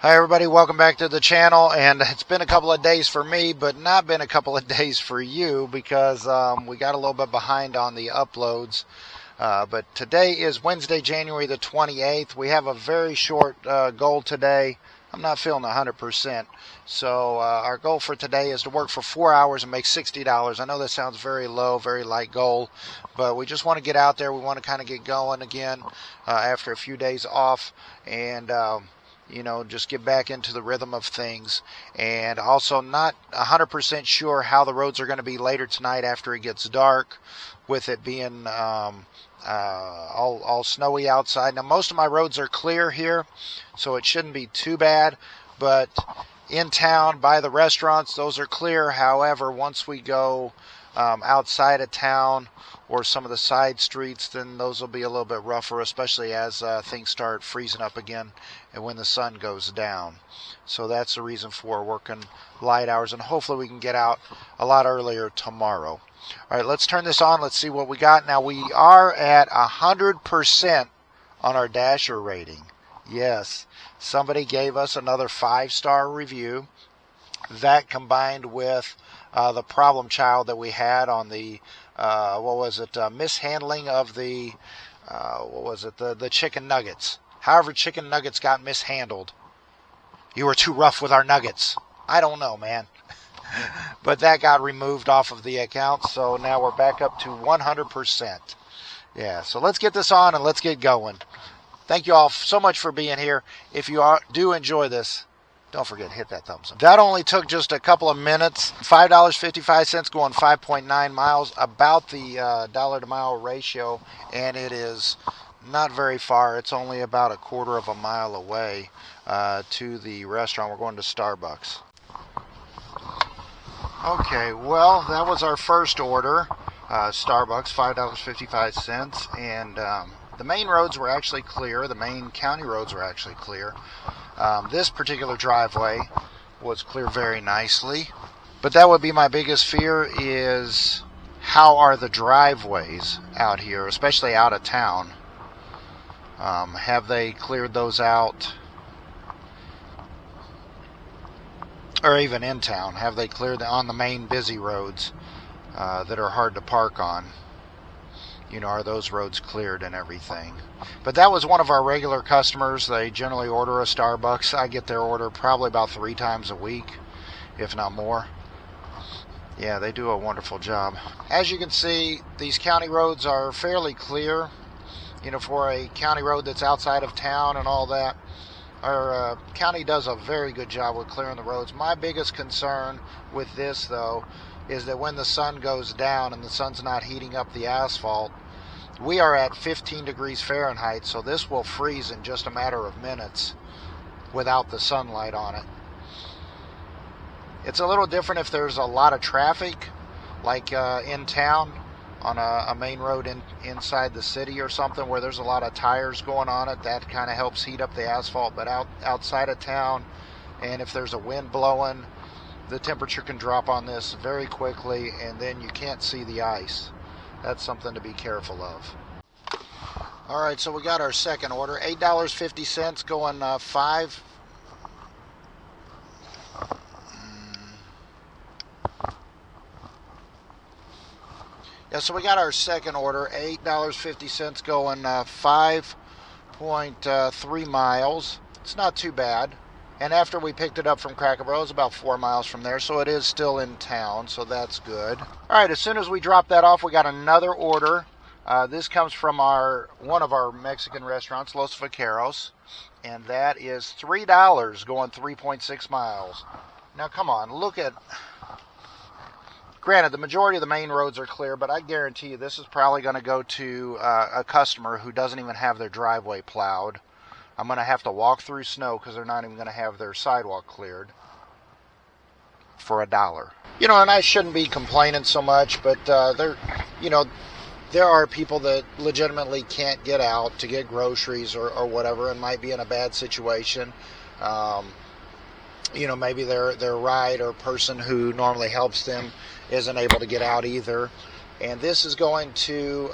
Hi everybody, welcome back to the channel. And it's been a couple of days for me, but not been a couple of days for you because we got a little bit behind on the uploads. But today is Wednesday, January the 28th. We have a very short goal today. I'm not feeling 100%. So our goal for today is to work for 4 hours and make $60. I know that sounds very low, very light goal, but we just want to get out there. We want to kind of get going again after a few days off, and just get back into the rhythm of things. And also not 100% sure how the roads are going to be later tonight after it gets dark, with it being all snowy outside. Now most of my roads are clear here, so it shouldn't be too bad, but in town by the restaurants, those are clear. However, once we go outside of town or some of the side streets, then those will be a little bit rougher, especially as things start freezing up again and when the sun goes down. So that's the reason for working light hours, and hopefully we can get out a lot earlier tomorrow. All right, let's turn this on. Let's see what we got. Now we are at 100% on our Dasher rating. Yes, somebody gave us another 5-star review. That combined with the problem child that we had on the mishandling of the the chicken nuggets. However, chicken nuggets got mishandled. You were too rough with our nuggets. I don't know, man. But that got removed off of the account, so now we're back up to 100%. Yeah, so let's get this on and let's get going. Thank you all so much for being here. If you do enjoy this, don't forget to hit that thumbs up. That only took just a couple of minutes. $5.55 going 5.9 miles, about the dollar to mile ratio, and it is not very far. It's only about a quarter of a mile away to the restaurant. We're going to Starbucks. Okay, well, that was our first order. Starbucks, $5.55, and the main roads were actually clear. The main county roads were actually clear. This particular driveway was clear very nicely. But that would be my biggest fear, is how are the driveways out here, especially out of town? Have they cleared those out? Or even in town, have they cleared on the main busy roads that are hard to park on? Are those roads cleared and everything? But that was one of our regular customers. They generally order a Starbucks. I get their order probably about 3 times a week, if not more. Yeah, they do a wonderful job. As you can see, these county roads are fairly clear. For a county road that's outside of town and all that, our county does a very good job with clearing the roads. My biggest concern with this, though, is that when the sun goes down and the sun's not heating up the asphalt, we are at 15 degrees Fahrenheit, so this will freeze in just a matter of minutes without the sunlight on it. It's a little different if there's a lot of traffic, like in town, on a main road inside the city or something, where there's a lot of tires going on it. That kind of helps heat up the asphalt. But outside of town, and if there's a wind blowing, the temperature can drop on this very quickly, and then you can't see the ice. That's something to be careful of. All right, so we got our second order, $8.50 going 5. Yeah, so we got our second order, $8.50 going 5.3 miles. It's not too bad. And after we picked it up from Cracker Barrel, it's about 4 miles from there, so it is still in town, so that's good. All right, as soon as we drop that off, we got another order. This comes from one of our Mexican restaurants, Los Vaqueros, and that is $3 going 3.6 miles. Now, come on, look at... Granted, the majority of the main roads are clear, but I guarantee you this is probably going to go to a customer who doesn't even have their driveway plowed. I'm going to have to walk through snow because they're not even going to have their sidewalk cleared for $1. And I shouldn't be complaining so much, but there are people that legitimately can't get out to get groceries or whatever, and might be in a bad situation. Maybe their ride or person who normally helps them isn't able to get out either. And this is going to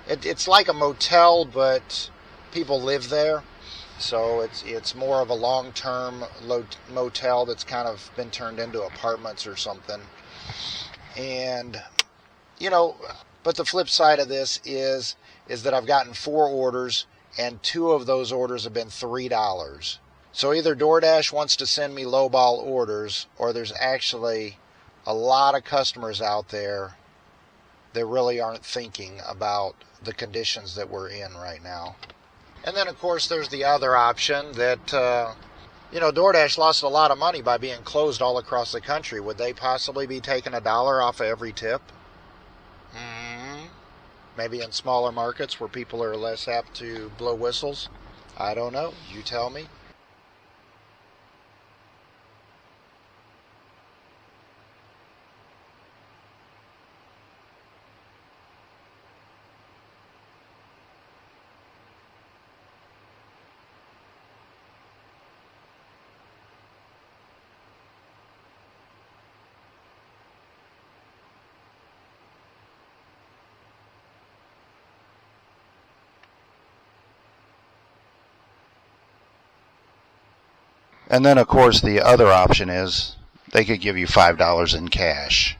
it's like a motel, but people live there. So it's more of a long-term motel that's kind of been turned into apartments or something. And but the flip side of this is that I've gotten 4 orders, and 2 of those orders have been $3. So either DoorDash wants to send me lowball orders, or there's actually a lot of customers out there that really aren't thinking about the conditions that we're in right now. And then, of course, there's the other option that, DoorDash lost a lot of money by being closed all across the country. Would they possibly be taking $1 off of every tip? Maybe in smaller markets where people are less apt to blow whistles? I don't know. You tell me. And then, of course, the other option is they could give you $5 in cash,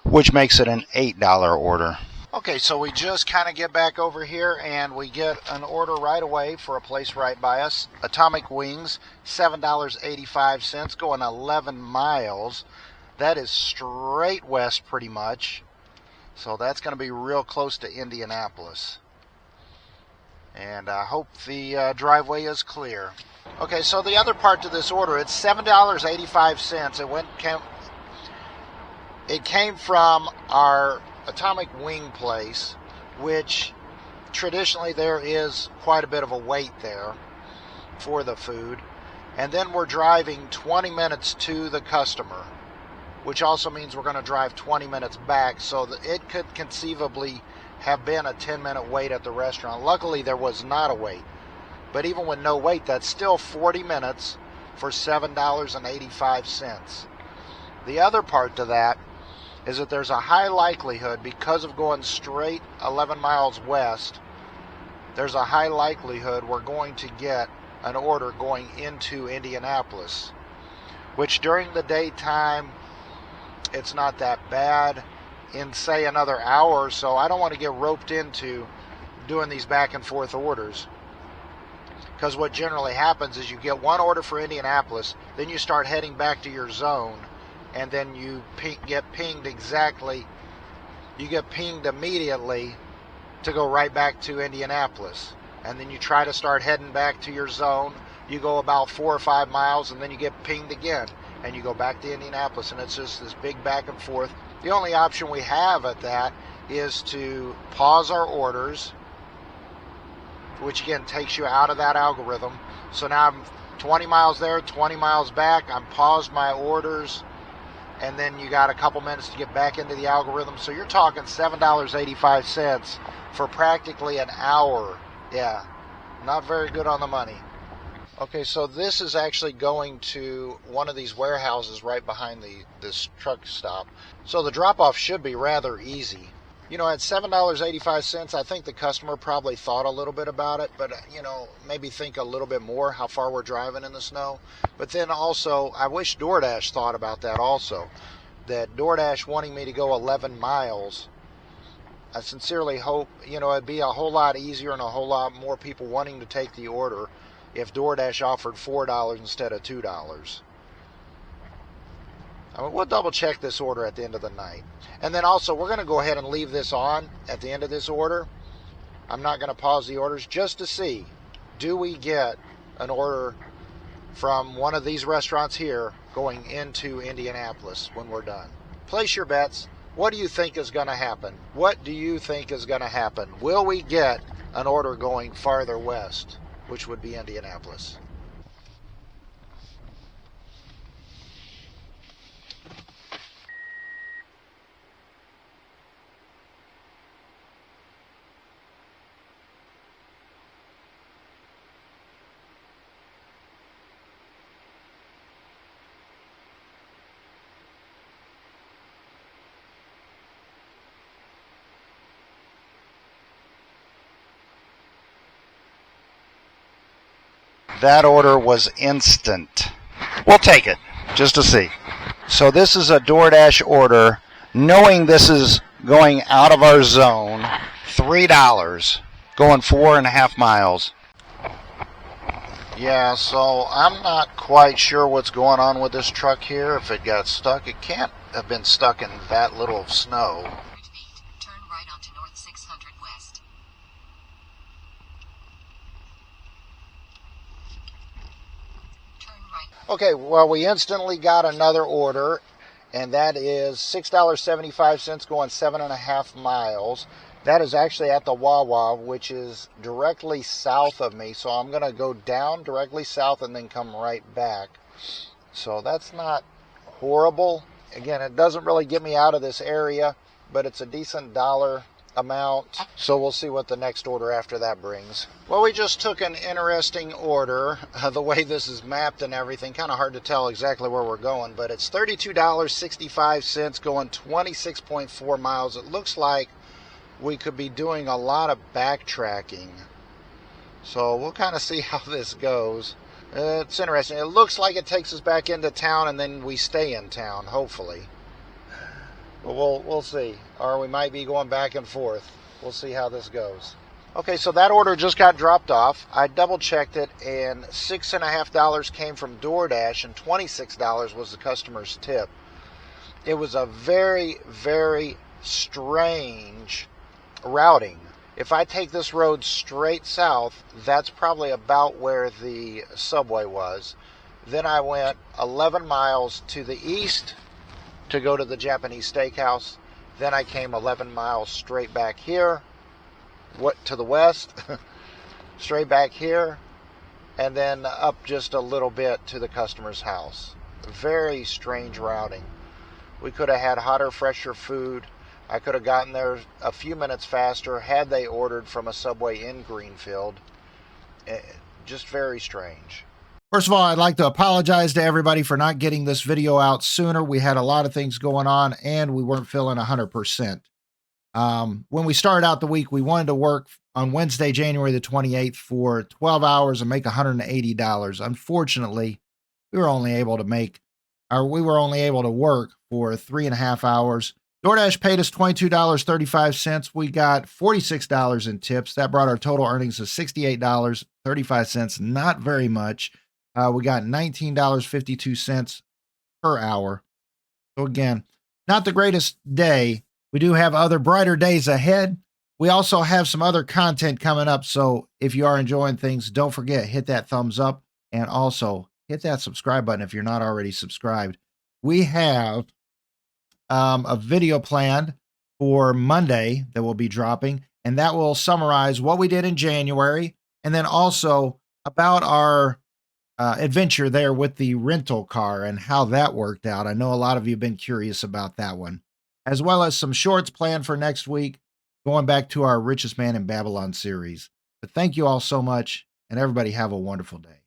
which makes it an $8 order. Okay, so we just kind of get back over here and we get an order right away for a place right by us. Atomic Wings, $7.85, going 11 miles. That is straight west pretty much. So that's going to be real close to Indianapolis. And I hope the driveway is clear. Okay, so the other part to this order, it's $7.85. It came from our Atomic Wing place, which traditionally there is quite a bit of a wait there for the food. And then we're driving 20 minutes to the customer, which also means we're going to drive 20 minutes back, so that it could conceivably have been a 10-minute wait at the restaurant. Luckily, there was not a wait. But even with no wait, that's still 40 minutes for $7.85. The other part to that is that there's a high likelihood, because of going straight 11 miles west, there's a high likelihood we're going to get an order going into Indianapolis, which during the daytime, it's not that bad. In, say, another hour or so, I don't want to get roped into doing these back and forth orders. Because what generally happens is you get one order for Indianapolis, then you start heading back to your zone, and then you get pinged immediately to go right back to Indianapolis. And then you try to start heading back to your zone, you go about 4 or 5 miles, and then you get pinged again, and you go back to Indianapolis, and it's just this big back and forth. The only option we have at that is to pause our orders, which again takes you out of that algorithm. So now I'm 20 miles there, 20 miles back. I'm paused my orders, and then you got a couple minutes to get back into the algorithm. So you're talking $7.85 for practically an hour. Yeah, not very good on the money. Okay, so this is actually going to one of these warehouses right behind this truck stop. So the drop-off should be rather easy. At $7.85, I think the customer probably thought a little bit about it, but, maybe think a little bit more how far we're driving in the snow. But then also, I wish DoorDash thought about that also, that DoorDash wanting me to go 11 miles. I sincerely hope, it'd be a whole lot easier and a whole lot more people wanting to take the order if DoorDash offered $4 instead of $2. We'll double check this order at the end of the night. And then also, we're going to go ahead and leave this on at the end of this order. I'm not going to pause the orders just to see, do we get an order from one of these restaurants here going into Indianapolis when we're done? Place your bets. What do you think is going to happen? What do you think is going to happen? Will we get an order going farther west, which would be Indianapolis? That order was instant. We'll take it just to see. So this is a Doordash order, knowing this is going out of our zone, $3, going 4.5 miles. Yeah, so I'm not quite sure what's going on with this truck here. If it got stuck, it can't have been stuck in that little of snow. Turn right onto North 600 West. Turn right. Okay, well, we instantly got another order, and that is $6.75 going 7.5 miles. That is actually at the Wawa, which is directly south of me. So I'm going to go down directly south and then come right back. So that's not horrible. Again, it doesn't really get me out of this area, but it's a decent dollar amount. So we'll see what the next order after that brings. Well, we just took an interesting order. The way this is mapped and everything, kind of hard to tell exactly where we're going, but it's $32.65 going 26.4 miles. It looks like we could be doing a lot of backtracking. So we'll kind of see how this goes. It's interesting. It looks like it takes us back into town and then we stay in town, hopefully. But we'll see. Or we might be going back and forth. We'll see how this goes. Okay, so that order just got dropped off. I double checked it, and $6.50 came from Doordash and $26 was the customer's tip. It was a very, very strange routing. If I take this road straight south, that's probably about where the subway was. Then I went 11 miles to the east to go to the Japanese steakhouse. Then I came 11 miles straight back here, to the west, straight back here, and then up just a little bit to the customer's house. Very strange routing. We could have had hotter, fresher food. I could have gotten there a few minutes faster had they ordered from a Subway in Greenfield. Just very strange. First of all, I'd like to apologize to everybody for not getting this video out sooner. We had a lot of things going on and we weren't feeling 100%. When we started out the week, we wanted to work on Wednesday, January the 28th for 12 hours and make $180. Unfortunately, we were only able to work for 3.5 hours. DoorDash paid us $22.35. We got $46 in tips. That brought our total earnings to $68.35. Not very much. We got $19.52 per hour. So again, not the greatest day. We do have other brighter days ahead. We also have some other content coming up. So if you are enjoying things, don't forget, hit that thumbs up and also hit that subscribe button if you're not already subscribed. We have a video planned for Monday that will be dropping, and that will summarize what we did in January and then also about our adventure there with the rental car and how that worked out. I know a lot of you have been curious about that one, as well as some shorts planned for next week, going back to our Richest Man in Babylon series. But thank you all so much, and everybody have a wonderful day.